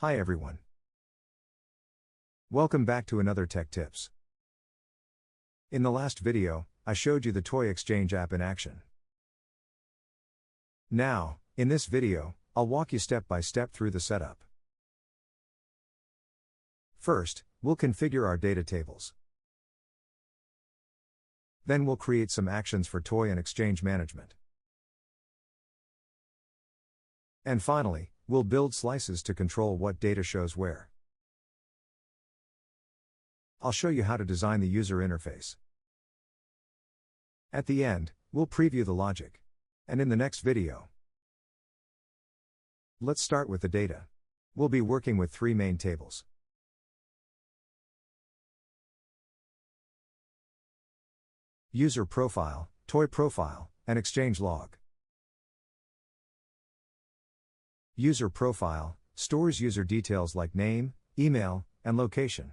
Hi everyone. Welcome back to another Tech Tips. In the last video, I showed you the Toy Exchange app in action. Now, in this video, I'll walk you step by step through the setup. First, we'll configure our data tables. Then we'll create some actions for toy and exchange management. And finally, we'll build slices to control what data shows where. I'll show you how to design the user interface. At the end, we'll preview the logic. And in the next video, let's start with the data. We'll be working with three main tables: user profile, toy profile, and exchange log. User profile stores user details like name, email, and location.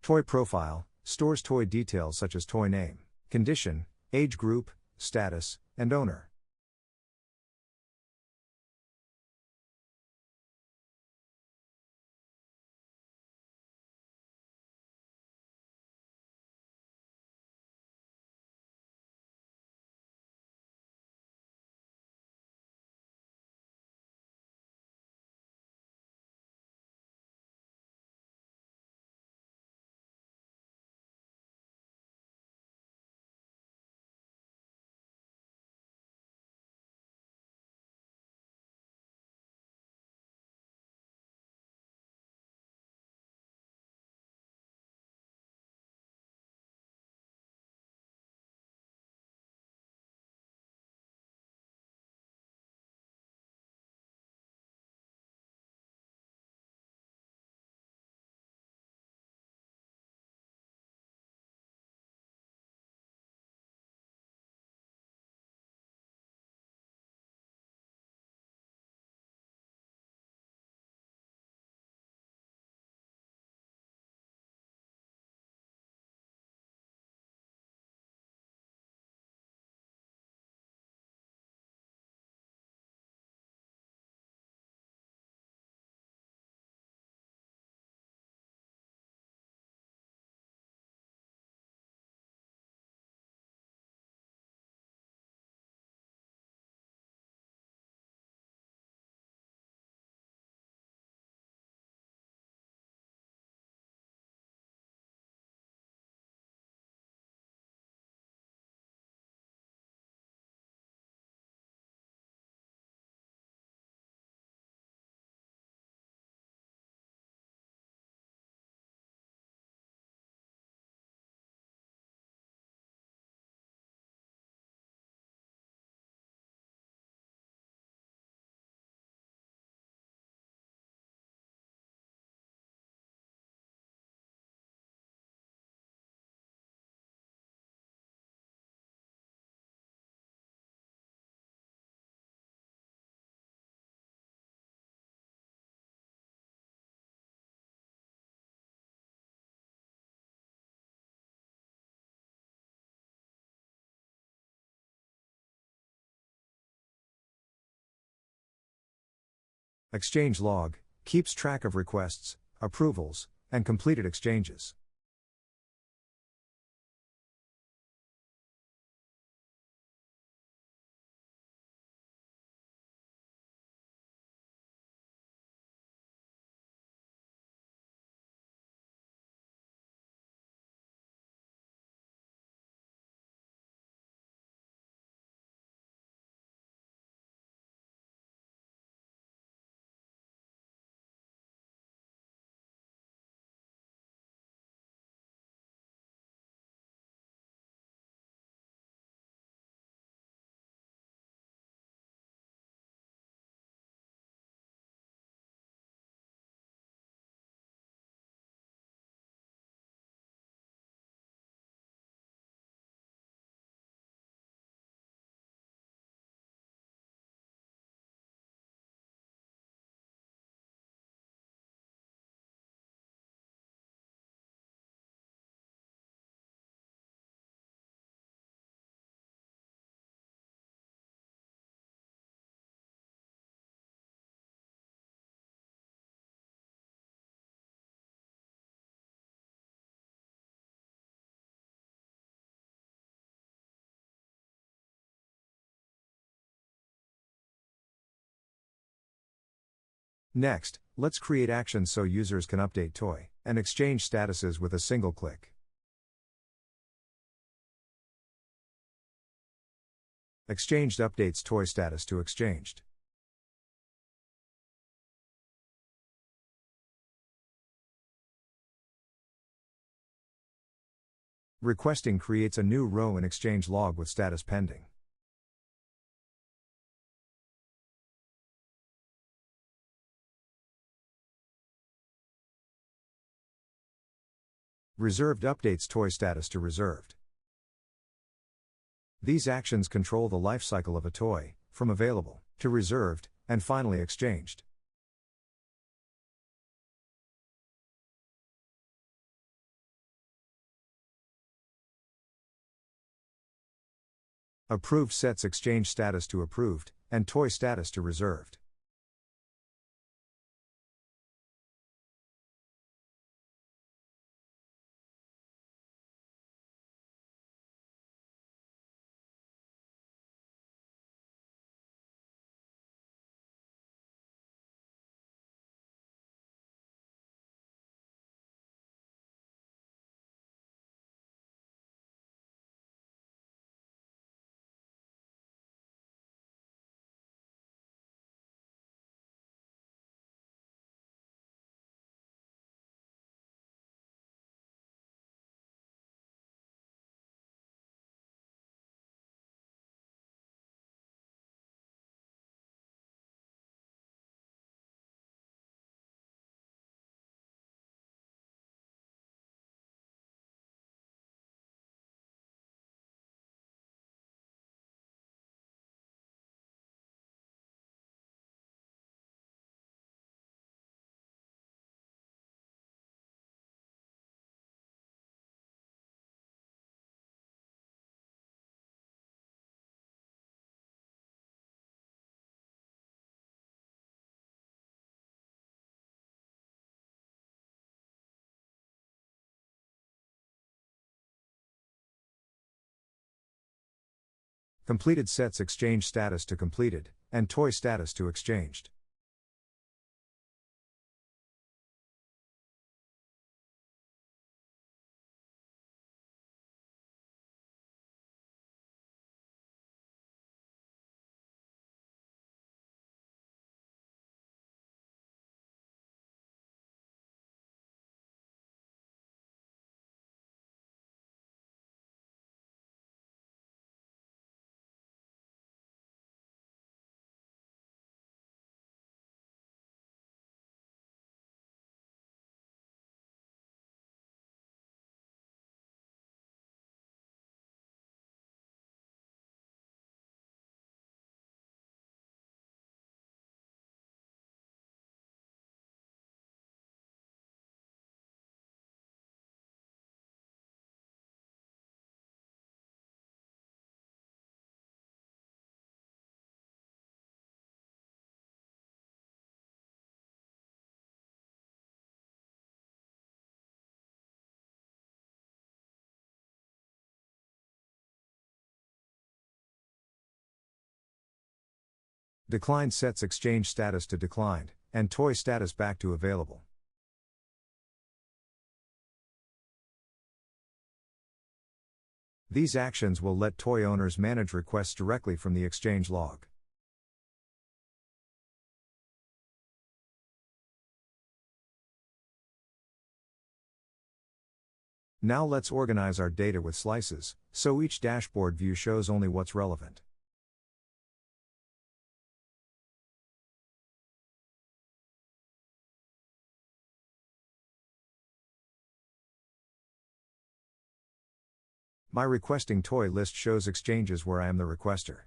Toy profile stores toy details such as toy name, condition, age group, status, and owner. Exchange log keeps track of requests, approvals, and completed exchanges. Next, let's create actions so users can update toy and exchange statuses with a single click. Exchanged updates toy status to exchanged. Requesting creates a new row in exchange log with status pending. Reserved updates toy status to reserved. These actions control the lifecycle of a toy, from available to reserved, and finally exchanged. Approved sets exchange status to approved, and toy status to reserved. Completed sets exchange status to completed, and toy status to exchanged. Declined sets exchange status to declined, and toy status back to available. These actions will let toy owners manage requests directly from the exchange log. Now let's organize our data with slices, so each dashboard view shows only what's relevant. My requesting toy list shows exchanges where I am the requester.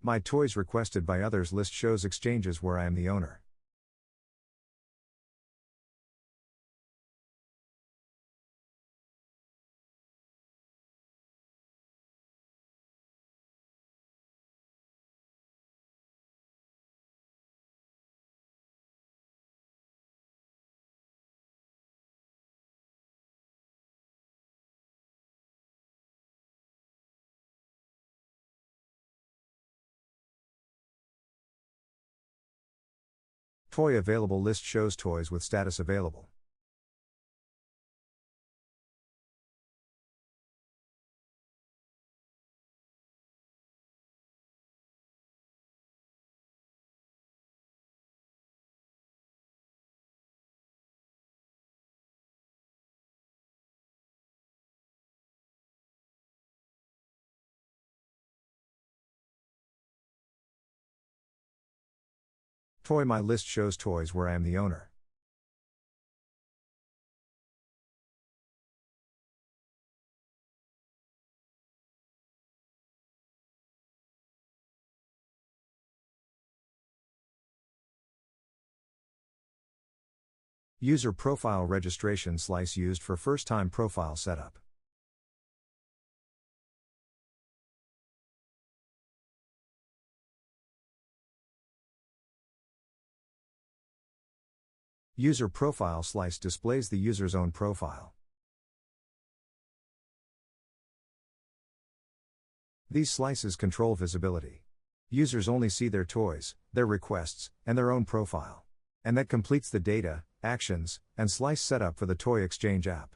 My toys requested by others list shows exchanges where I am the owner. Toy available list shows toys with status available. Toy My list shows toys where I am the owner. User profile registration slice used for first-time profile setup. User profile slice displays the user's own profile. These slices control visibility. Users only see their toys, their requests, and their own profile. And that completes the data, actions, and slice setup for the Toy Exchange app.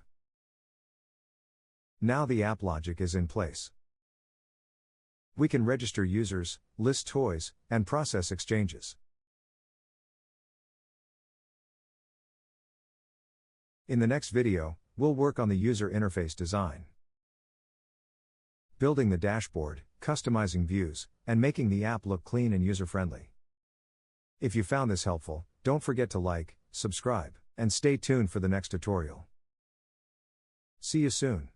Now the app logic is in place. We can register users, list toys, and process exchanges. In the next video, we'll work on the user interface design, building the dashboard, customizing views, and making the app look clean and user-friendly. If you found this helpful, don't forget to like, subscribe, and stay tuned for the next tutorial. See you soon.